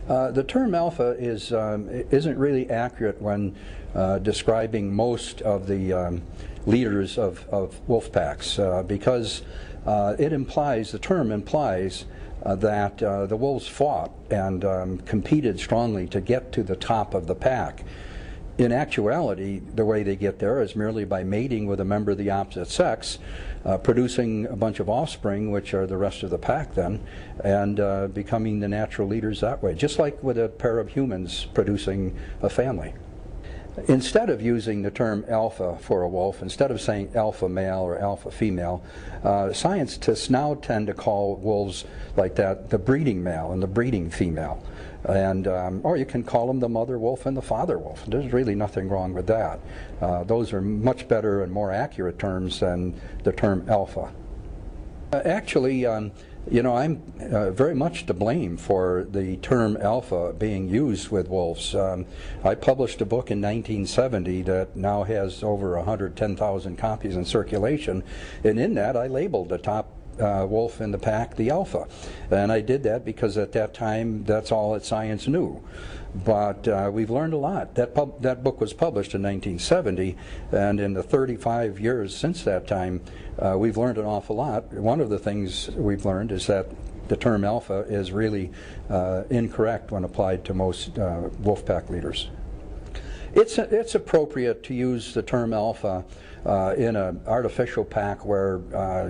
The term alpha isn't really accurate when describing most of the leaders of wolf packs because the term implies that the wolves fought and competed strongly to get to the top of the pack. In actuality, the way they get there is merely by mating with a member of the opposite sex, producing a bunch of offspring, which are the rest of the pack then, and becoming the natural leaders that way, just like with a pair of humans producing a family. Instead of using the term alpha for a wolf, instead of saying alpha male or alpha female, scientists now tend to call wolves like that the breeding male and the breeding female. And or you can call them the mother wolf and the father wolf. There's really nothing wrong with that. Those are much better and more accurate terms than the term alpha. Actually, I'm very much to blame for the term alpha being used with wolves. I published a book in 1970 that now has over 110,000 copies in circulation, and in that I labeled the top wolf in the pack the alpha. And I did that because at that time that's all that science knew. But we've learned a lot. That book was published in 1970, and in the 35 years since that time, we've learned an awful lot. One of the things we've learned is that the term alpha is really incorrect when applied to most wolf pack leaders. It's appropriate to use the term alpha in an artificial pack where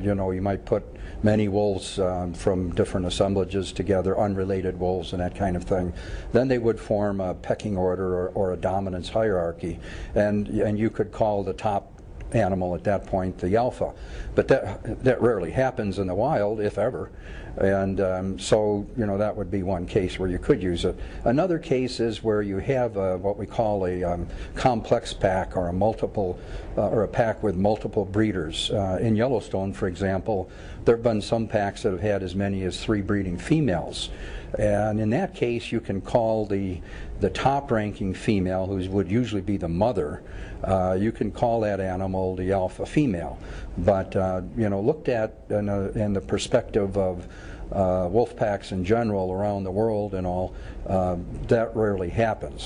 you might put many wolves from different assemblages together, unrelated wolves and that kind of thing. Then they would form a pecking order or a dominance hierarchy, and you could call the top animal at that point the alpha. But that rarely happens in the wild, if ever. And so that would be one case where you could use it. Another case is where you have what we call a complex pack, or a pack with multiple breeders. In Yellowstone, for example, there have been some packs that have had as many as 3 breeding females. And in that case, you can call the top-ranking female, who would usually be the mother, you can call that animal the alpha female. But looked at in the perspective of wolf packs in general around the world and all, that rarely happens.